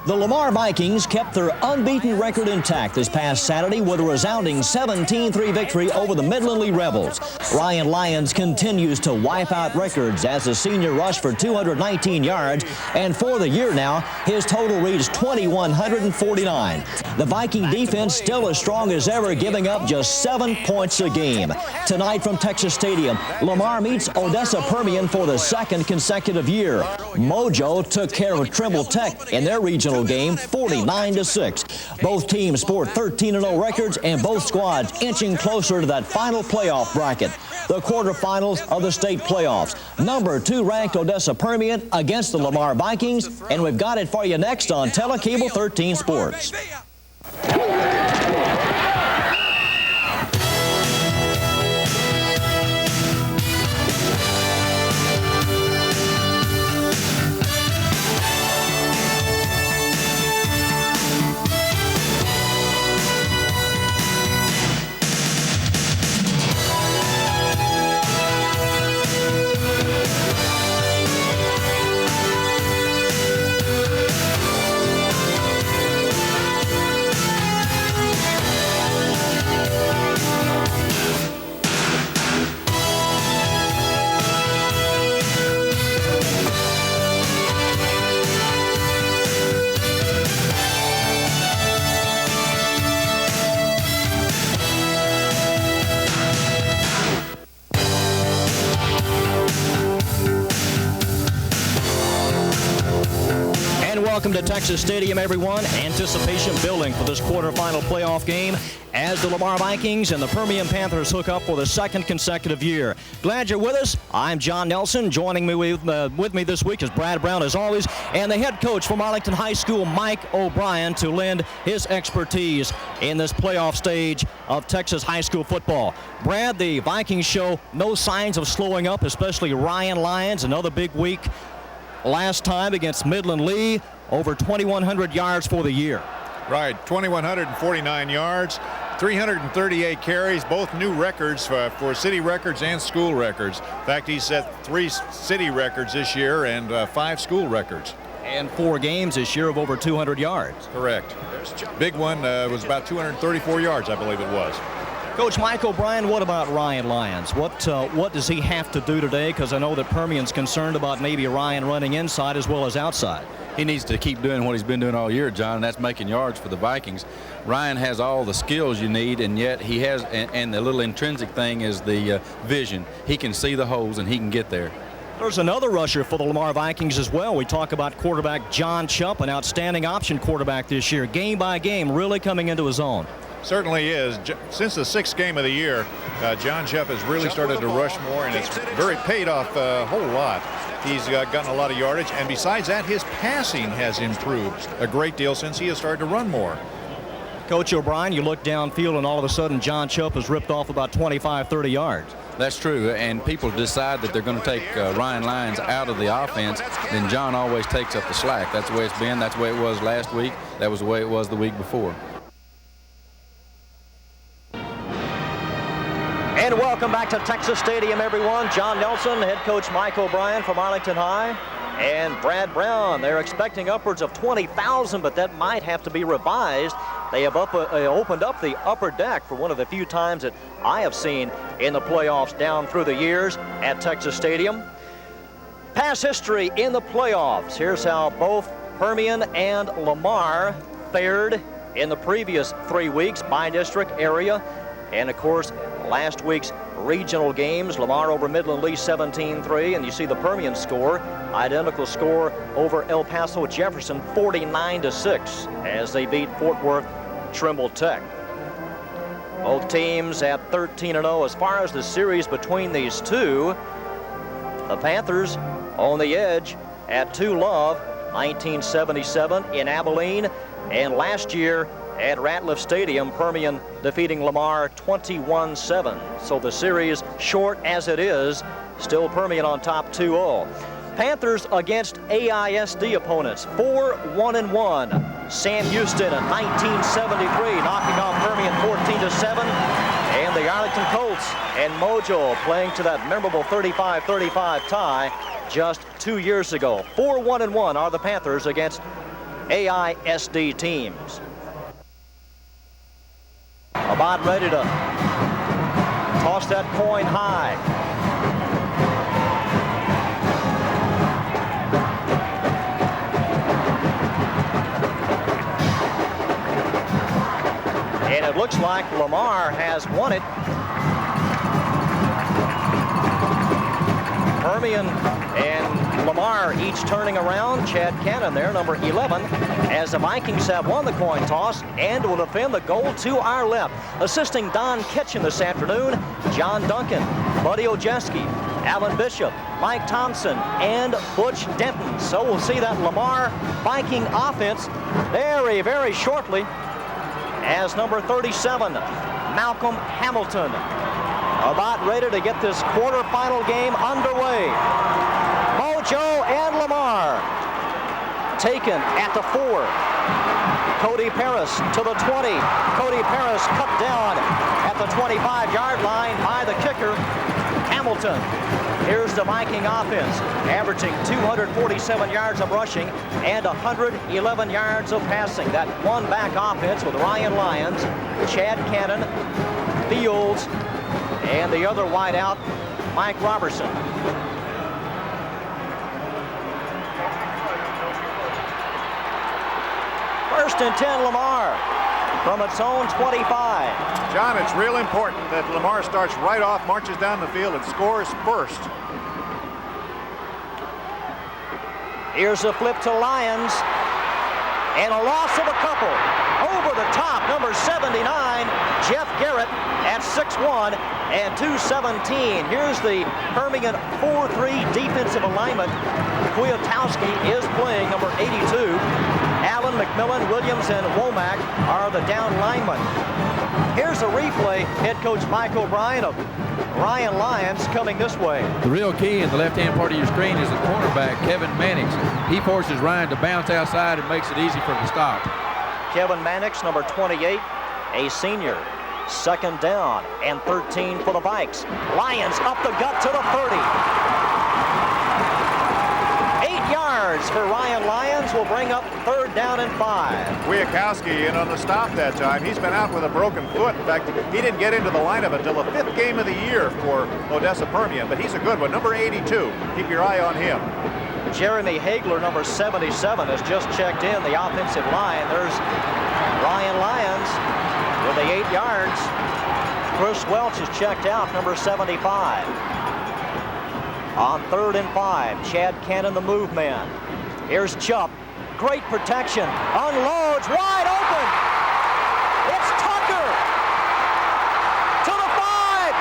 The Lamar Vikings kept their unbeaten record intact this past Saturday with a resounding 17-3 victory over the Midland Lee Rebels. Ryan Lyons continues to wipe out records as the senior rushed for 219 yards, and for the year now, his total reads 2,149. The Viking defense still as strong as ever, giving up just 7 points a game. Tonight from Texas Stadium, Lamar meets Odessa Permian for the second consecutive year. Mojo took care of Trimble Tech in their regional game 49-6. Both teams sport 13-0 records, and both squads inching closer to that final playoff bracket. The quarterfinals of the state playoffs. Number 2 ranked Odessa Permian against the Lamar Vikings, and we've got it for you next on TeleCable 13 Sports. Welcome to Texas Stadium, everyone. Anticipation building for this quarterfinal playoff game as the Lamar Vikings and the Permian Panthers hook up for the second consecutive year. Glad you're with us. I'm John Nelson. Joining me with me this week is Brad Brown, as always, and the head coach from Arlington High School, Mike O'Brien, to lend his expertise in this playoff stage of Texas high school football. Brad, the Vikings show no signs of slowing up, especially Ryan Lyons, another big week last time against Midland Lee. Over 2,100 yards for the year. Right, 2,149 yards, 338 carries, both new records for city records and school records. In fact, he set 3 city records this year and 5 school records. And 4 games this year of over 200 yards. Correct. Big one was about 234 yards, I believe it was. Coach Mike O'Brien, what about Ryan Lyons? What does he have to do today? Because I know that Permian's concerned about maybe Ryan running inside as well as outside. He needs to keep doing what he's been doing all year, John, and that's making yards for the Vikings. Ryan has all the skills you need, and yet he has, and the little intrinsic thing is the vision. He can see the holes, and he can get there. There's another rusher for the Lamar Vikings as well. We talk about quarterback John Chupp, an outstanding option quarterback this year, game by game, really coming into his own. Certainly is. Since the 6th game of the year, John Chupp has really started to rush more, and it's very paid off a whole lot. He's gotten a lot of yardage, and besides that, his passing has improved a great deal since he has started to run more. Coach O'Brien, you look downfield, and all of a sudden John Chupp has ripped off about 25, 30 yards. That's true, and people decide that they're going to take Ryan Lyons out of the offense, then John always takes up the slack. That's the way it's been. That's the way it was last week. That was the way it was the week before. And welcome back to Texas Stadium, everyone. John Nelson, head coach Mike O'Brien from Arlington High, and Brad Brown. They're expecting upwards of 20,000, but that might have to be revised. They have opened up the upper deck for one of the few times that I have seen in the playoffs down through the years at Texas Stadium. Past history in the playoffs. Here's how both Permian and Lamar fared in the previous 3 weeks by district area. And of course, last week's regional games, Lamar over Midland Lee 17-3, and you see the Permian score, identical score over El Paso Jefferson 49-6 as they beat Fort Worth Trimble Tech. Both teams at 13-0. As far as the series between these two, the Panthers on the edge at 2-love, 1977 in Abilene, and last year at Ratliff Stadium, Permian defeating Lamar 21-7. So the series, short as it is, still Permian on top 2-0. Panthers against AISD opponents, 4-1-1. Sam Houston in 1973 knocking off Permian 14-7. And the Arlington Colts and Mojo playing to that memorable 35-35 tie just 2 years ago. 4-1-1 are the Panthers against AISD teams. About ready to toss that coin high. And it looks like Lamar has won it. Permian and Lamar each turning around. Chad Cannon there, number 11, as the Vikings have won the coin toss and will defend the goal to our left. Assisting Don Kitchen this afternoon, John Duncan, Buddy Ojeski, Alan Bishop, Mike Thompson, and Butch Denton. So we'll see that Lamar Viking offense very, very shortly as number 37, Malcolm Hamilton, about ready to get this quarterfinal game underway. Mojo and Lamar taken at the 4. Cody Paris to the 20. Cody Paris cut down at the 25-yard line by the kicker, Hamilton. Here's the Viking offense, averaging 247 yards of rushing and 111 yards of passing. That one-back offense with Ryan Lyons, Chad Cannon, Fields, and the other wideout, Mike Robertson. First and 10, Lamar from its own 25. John, it's real important that Lamar starts right off, marches down the field, and scores first. Here's a flip to Lyons, and a loss of a couple. Over the top, number 79, Jeff Garrett at 6'1" and 217. Here's the Permian 4-3 defensive alignment. Kwiatkowski is playing number 82. Allen, McMillan, Williams, and Womack are the down linemen. Here's a replay. Head coach Mike O'Brien of Ryan Lyons coming this way. The real key in the left-hand part of your screen is the cornerback, Kevin Mannix. He forces Ryan to bounce outside and makes it easy for him to stop. Kevin Mannix, number 28, a senior. Second down and 13 for the Vikes. Lions up the gut to the 30. 8 yards for Ryan Lyons will bring up third down and 5. Kwiatkowski in on the stop that time. He's been out with a broken foot. In fact, he didn't get into the lineup until the 5th game of the year for Odessa Permian, but he's a good one. Number 82. Keep your eye on him. Jeremy Hagler, number 77, has just checked in the offensive line. There's Ryan Lyons with the 8 yards. Chris Welch is checked out, number 75. On third and 5, Chad Cannon, the move man. Here's Chubb. Great protection. Unloads, wide open. It's Tucker to the 5.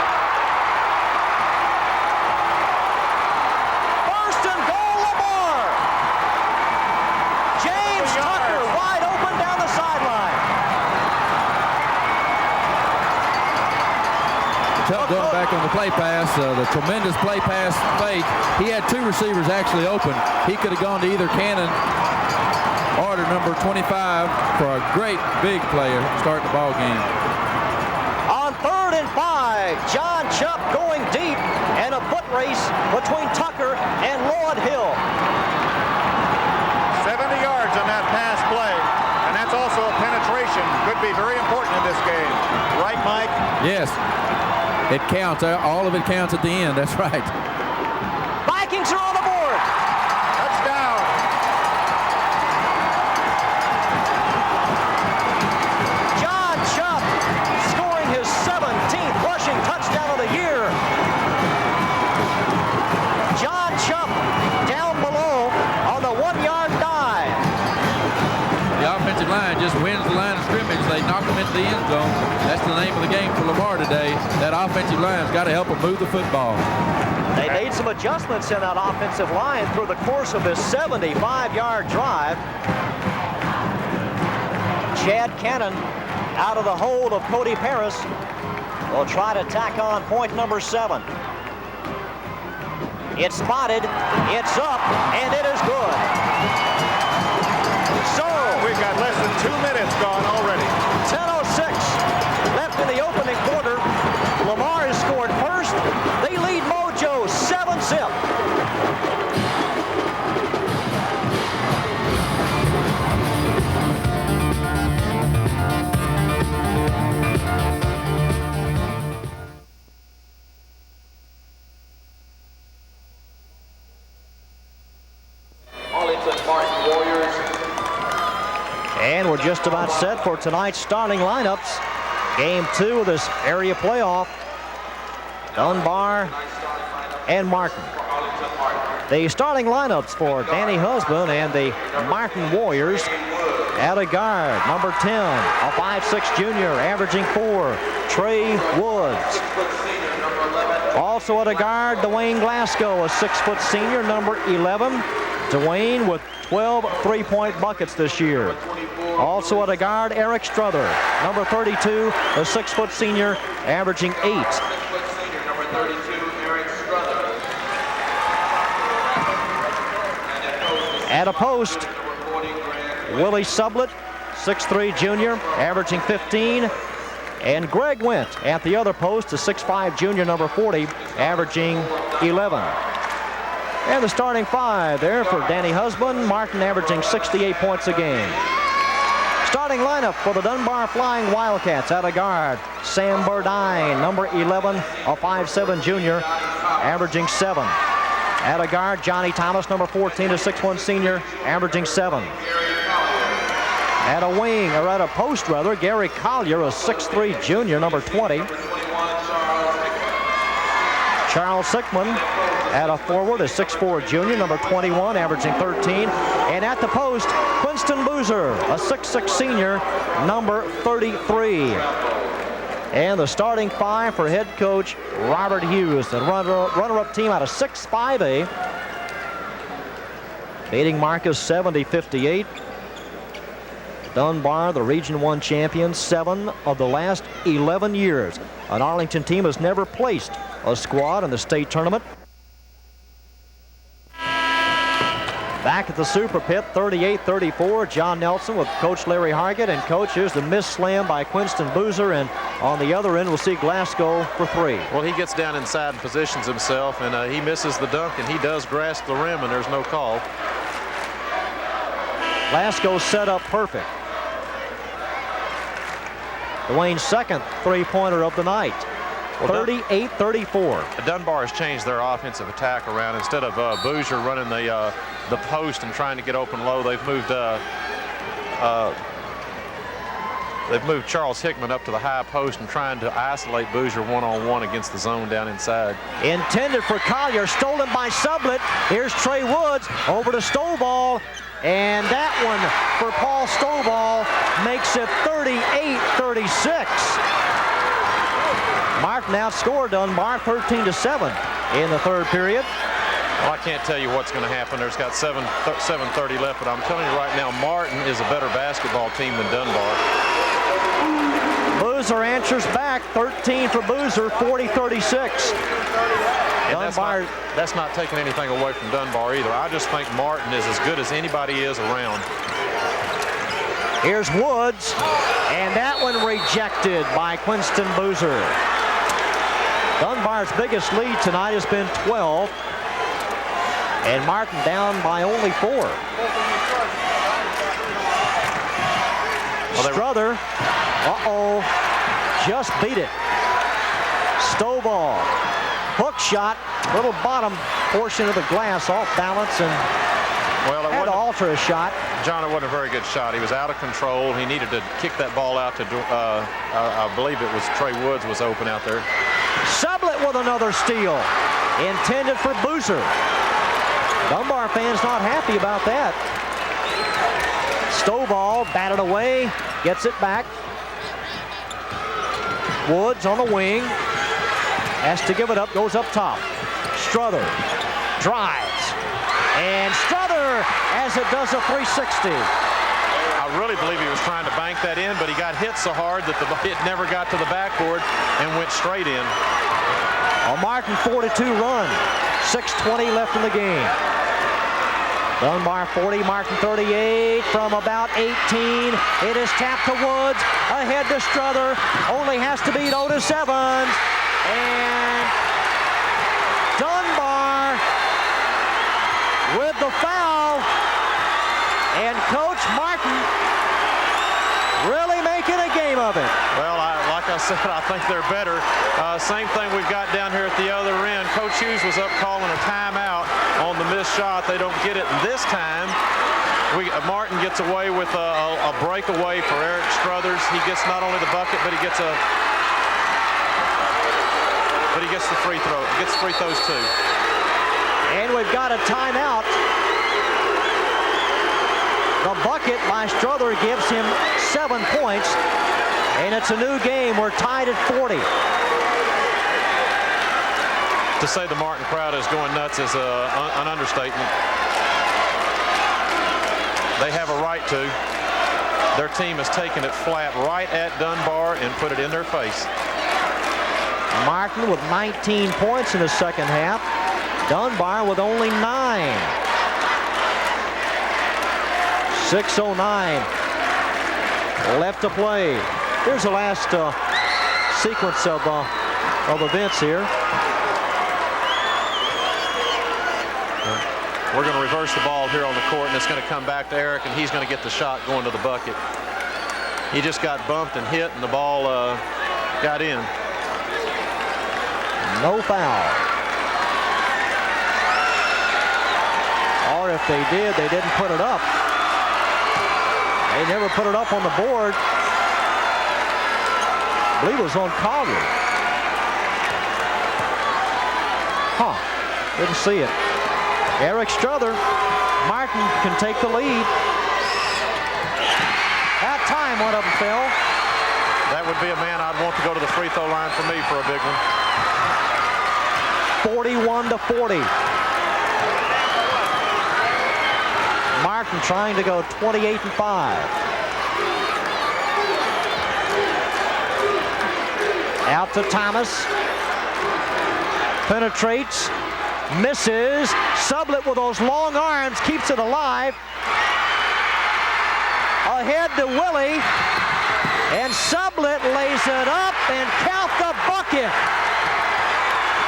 First and goal, Lamar. James Tucker wide open down the sideline. Tuck going back on the play pass, the tremendous play pass fake. He had 2 receivers actually open. He could have gone to either Cannon or to number 25 for a great big player starting the ball game. On third and 5, John Chubb going deep, and a foot race between Tucker and Lord Hill. 70 yards on that pass play, and that's also a penetration. Could be very important in this game. Right, Mike? Yes. It counts. All of it counts at the end. That's right. Vikings are on the board. Touchdown. John Chubb scoring his 17th rushing touchdown of the year. John Chubb down below on the 1-yard dive. The offensive line just wins the line of scrimmage. They knock them into the end zone. That's the name of the game for Lamar today. That offensive line's got to help him move the football. They made some adjustments in that offensive line through the course of this 75-yard drive. Chad Cannon out of the hold of Cody Paris will try to tack on point number 7. It's spotted, it's up, and it is good. So We've got less than 2 minutes gone already. 10:06 left in the opening quarter. Lamar has scored first. They lead Mojo 7-zip. just about set for tonight's starting lineups. Game 2 of this area playoff. Dunbar and Martin. The starting lineups for Danny Husband and the Martin Warriors. At a guard, number 10, a 5'6" junior, averaging 4, Trey Woods. Also at a guard, Dwayne Glasgow, a 6-foot senior, number 11. Dwayne with 12 three-point buckets this year. Also at a guard, Eric Struther, number 32, a 6-foot senior, averaging 8. At a post, Willie Sublett, 6'3" junior, averaging 15. And Greg Went at the other post, a 6'5" junior, number 40, averaging 11. And the starting 5 there for Danny Husband, Martin averaging 68 points a game. Starting lineup for the Dunbar Flying Wildcats. At a guard, Sam Burdine, number 11, a 5'7" junior, averaging 7. At a guard, Johnny Thomas, number 14, a 6'1" senior, averaging 7. At a wing, or at a post rather, Gary Collier, a 6'3" junior, number 20. Charles Sickman at a forward, a 6'4" junior, number 21, averaging 13. And at the post, Quinston Boozer, a 6'6" senior, number 33. And the starting 5 for head coach Robert Hughes, the runner-up team out of 6-5A. Beating Marcus 70-58. Dunbar, the Region 1 champion, 7 of the last 11 years. An Arlington team has never placed a squad in the state tournament. Back at the Super Pit, 38-34. John Nelson with Coach Larry Hargett. And coach, here's the miss slam by Quinston Boozer. And on the other end, we'll see Glasgow for 3. Well, he gets down inside and positions himself, and he misses the dunk, and he does grasp the rim, and there's no call. Glasgow set up perfect. Dwayne's second three-pointer of the night. 38-34. Dunbar has changed their offensive attack around. Instead of Boozer running the post and trying to get open low, they've moved Charles Hickman up to the high post and trying to isolate Boozer one-on-one against the zone down inside. Intended for Collier, stolen by Sublett. Here's Trey Woods over to Stovall. And that one for Paul Stovall makes it 38-36. Martin outscored Dunbar 13-7 in the third period. Well, I can't tell you what's going to happen. There's got 7:30 left, but I'm telling you right now, Martin is a better basketball team than Dunbar. Boozer answers back, 13 for Boozer, 40-36. Dunbar, that's not taking anything away from Dunbar either. I just think Martin is as good as anybody is around. Here's Woods, and that one rejected by Quinston Boozer. Dunbar's biggest lead tonight has been 12, and Martin down by only 4. Well, Struther, just beat it. Stovall, hook shot, little bottom portion of the glass off balance, and had to alter his shot. John, it wasn't a very good shot. He was out of control. He needed to kick that ball out to, I believe it was Trey Woods was open out there. Sublett with another steal, intended for Boozer. Dunbar fans not happy about that. Stovall batted away, gets it back. Woods on the wing, has to give it up, goes up top. Struther drives, and Struther, as it does a 360. I really believe he was trying to bank that in, but he got hit so hard that it never got to the backboard and went straight in. A Martin 4-2 run, 6:20 left in the game. Dunbar 40, Martin 38 from about 18. It is tapped to Woods, ahead to Struther, only has to beat Otis Evans. And Dunbar with the foul. And Coach Martin really making a game of it. Well, like I said, I think they're better. Same thing we've got down here at the other end. Coach Hughes was up calling a timeout on the missed shot. They don't get it, and this time Martin gets away with a breakaway for Eric Struthers. He gets not only the bucket, but he gets the free throw. He gets free throws too. And we've got a timeout. The bucket by Strother gives him 7 points, and it's a new game. We're tied at 40. To say the Martin crowd is going nuts is an understatement. They have a right to. Their team has taken it flat right at Dunbar and put it in their face. Martin with 19 points in the second half. Dunbar with only 9. 6:09 left to play. Here's the last sequence of events here. We're going to reverse the ball here on the court, and it's going to come back to Eric, and he's going to get the shot going to the bucket. He just got bumped and hit, and the ball got in. No foul. Or if they did, they didn't put it up. They never put it up on the board. I believe it was on Collier. Didn't see it. Eric Strother. Martin can take the lead. That time one of them fell. That would be a man I'd want to go to the free throw line for me for a big one. 41-40. Martin trying to go 28-5. Out to Thomas. Penetrates. Misses. Sublett with those long arms keeps it alive. Ahead to Willie. And Sublett lays it up and count the bucket.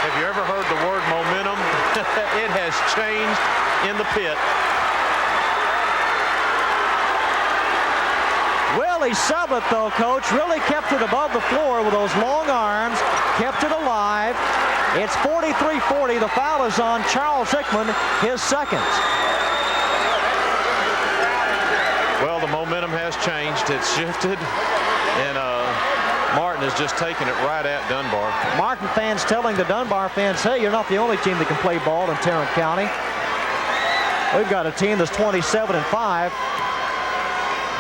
Have you ever heard the word momentum? It has changed in the pit. Willie Sublett, though, Coach, really kept it above the floor with those long arms, kept it alive. It's 43-40. The foul is on Charles Hickman, his second. Well, the momentum has changed. It's shifted, and Martin is just taking it right at Dunbar. Martin fans telling the Dunbar fans, hey, you're not the only team that can play ball in Tarrant County. We've got a team that's 27-5.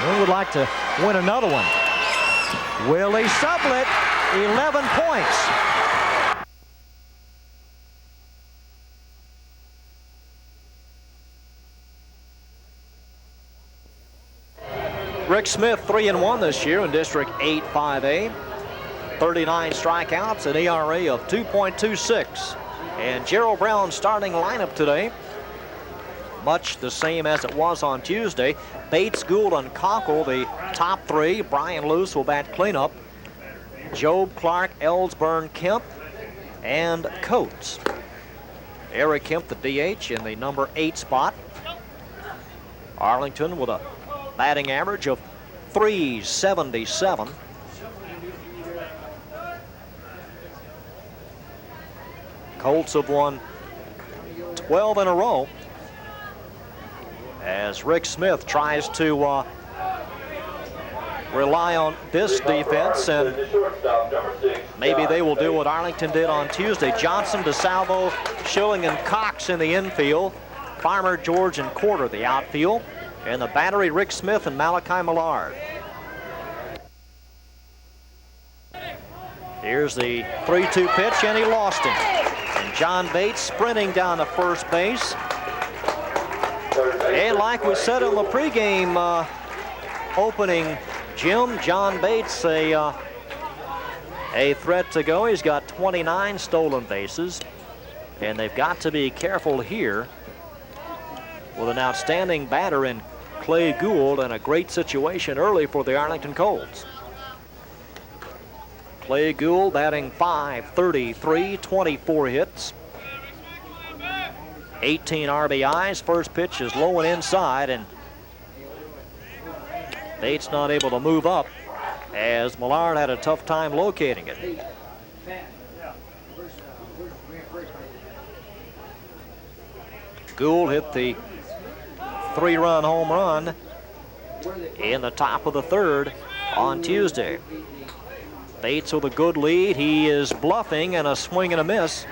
We would like to win another one. Willie Sublett, 11 points. Rick Smith, 3-1 this year in District 8-5A. 39 strikeouts, an ERA of 2.26. And Gerald Brown's starting lineup today, much the same as it was on Tuesday. Bates, Gould, and Cockle, the top three. Brian Luce will bat cleanup. Job, Clark, Ellsburn, Kemp, and Coates. Eric Kemp, the DH, in the number 8 spot. Arlington with a batting average of .377. Colts have won 12 in a row as Rick Smith tries to rely on this defense, and maybe they will do what Arlington did on Tuesday. Johnson, DeSalvo, Schilling, and Cox in the infield. Farmer, George, and Quarter the outfield. And the battery, Rick Smith and Malachi Millard. Here's the 3-2 pitch, and he lost him. And John Bates sprinting down to first base. And like we said on the pregame opening, Jim, John Bates a threat to go. He's got 29 stolen bases, and they've got to be careful here with an outstanding batter in Clay Gould and a great situation early for the Arlington Colts. Clay Gould batting .533, 24 hits, 18 RBIs. First pitch is low and inside, and Bates not able to move up as Millard had a tough time locating it. Gould hit the 3-run home run in the top of the third on Tuesday. Bates with a good lead. He is bluffing, and a swing and a miss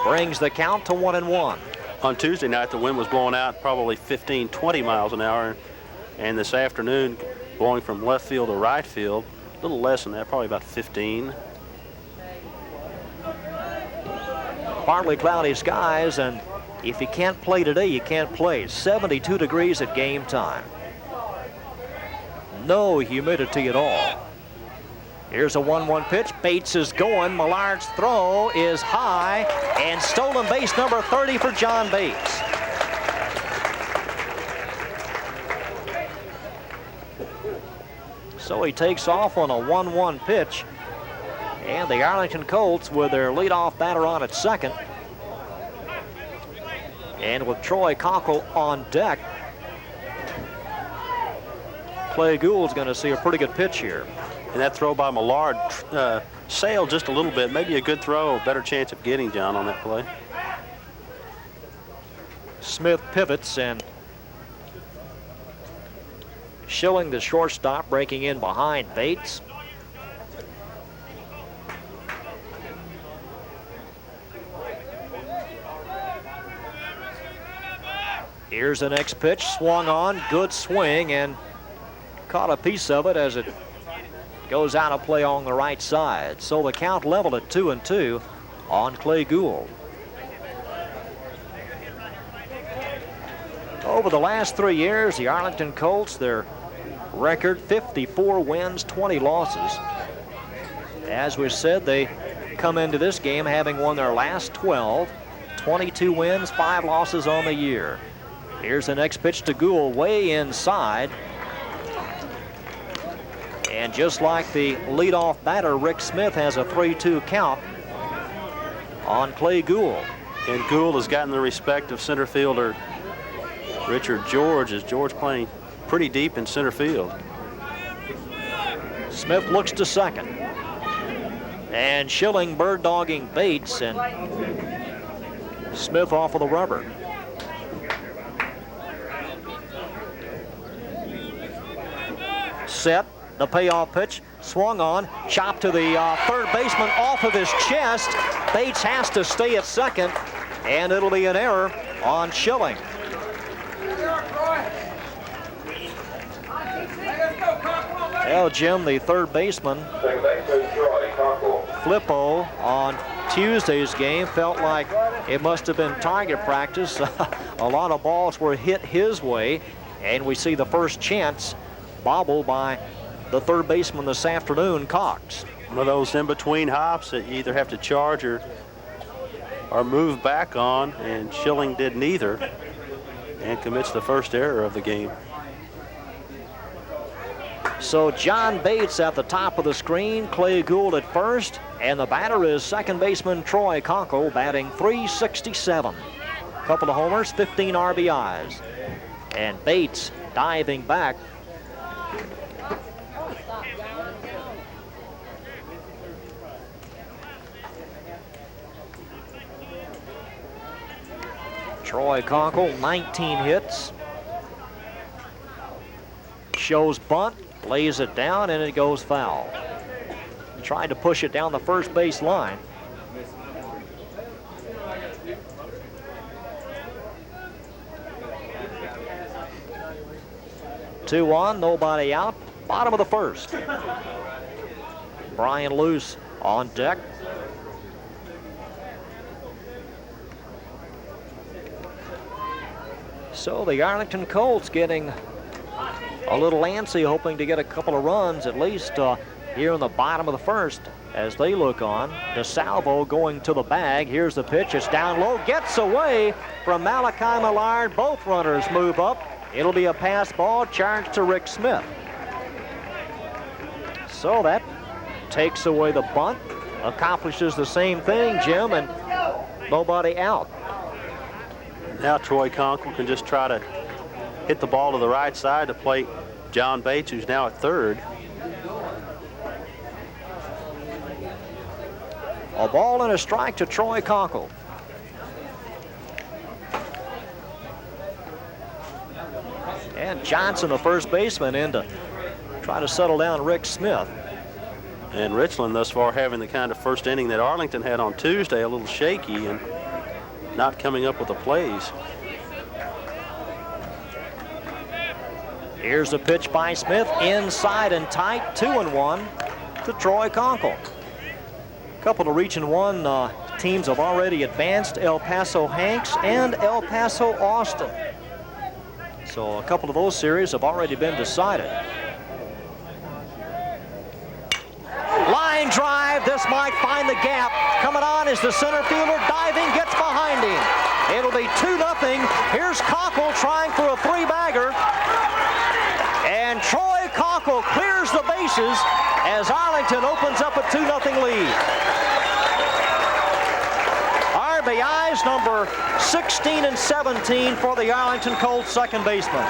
brings the count to 1-1. On Tuesday night, the wind was blowing out probably 15, 20 miles an hour. And this afternoon, blowing from left field to right field, a little less than that, probably about 15. Partly cloudy skies, and if you can't play today, you can't play. 72 degrees at game time. No humidity at all. Here's a 1-1 pitch. Bates is going. Millard's throw is high, and stolen base number 30 for John Bates. So he takes off on a 1-1 pitch, and the Arlington Colts with their leadoff batter on at second. And with Troy Conkle on deck, Clay Gould's going to see a pretty good pitch here. And that throw by Millard sailed just a little bit. Maybe a good throw, a better chance of getting John on that play. Smith pivots, and Schilling, the shortstop, breaking in behind Bates. Here's the next pitch, swung on, good swing, and caught a piece of it as it goes out of play on the right side. So the count leveled at 2-2 on Clay Gould. Over the last 3 years, the Arlington Colts, their record 54 wins, 20 losses. As we said, they come into this game having won their last 12, 22 wins, 5 losses on the year. Here's the next pitch to Gould, way inside. And just like the leadoff batter, Rick Smith has a 3-2 count on Clay Gould. And Gould has gotten the respect of center fielder Richard George, as George playing pretty deep in center field. Smith looks to second. And Schilling bird dogging Bates, and Smith off of the rubber. Set, the payoff pitch, swung on, chopped to the third baseman off of his chest. Bates has to stay at second, and it'll be an error on Schilling. Well, Jim, the third baseman, Flippo, on Tuesday's game felt like it must have been target practice. A lot of balls were hit his way, and we see the first chance bobbled by the third baseman this afternoon, Cox. One of those in-between hops that you either have to charge or move back on, and Schilling did neither and commits the first error of the game. So John Bates at the top of the screen, Clay Gould at first, and the batter is second baseman Troy Conkle, batting .367. Couple of homers, 15 RBIs. And Bates diving back. Troy Conkle, 19 hits. Shows bunt, lays it down, and it goes foul. Tried to push it down the first base line. Two on, nobody out. Bottom of the first. Brian Luce on deck. So the Arlington Colts getting a little antsy, hoping to get a couple of runs at least here in the bottom of the first as they look on. DeSalvo going to the bag. Here's the pitch. It's down low. Gets away from Malachi Millard. Both runners move up. It'll be a pass ball charged to Rick Smith. So that takes away the bunt. Accomplishes the same thing, Jim, and nobody out. Now Troy Conkle can just try to hit the ball to the right side to plate John Bates, who's now at third. A ball and a strike to Troy Conkle. And Johnson, the first baseman, in to try to settle down Rick Smith. And Richland thus far having the kind of first inning that Arlington had on Tuesday, a little shaky and not coming up with the plays. Here's the pitch by Smith, inside and tight, 2-1 to Troy Conkle. A couple of Region 1 teams have already advanced, El Paso Hanks and El Paso Austin. So a couple of those series have already been decided. Line drive, this might find the gap. Coming on is the center fielder, diving, gets behind him. It'll be 2-0. Here's Conkle trying for a three-bagger. And Troy Conkle clears the bases as Arlington opens up a 2-0 lead. RBIs number 16 and 17 for the Arlington Colts second baseman.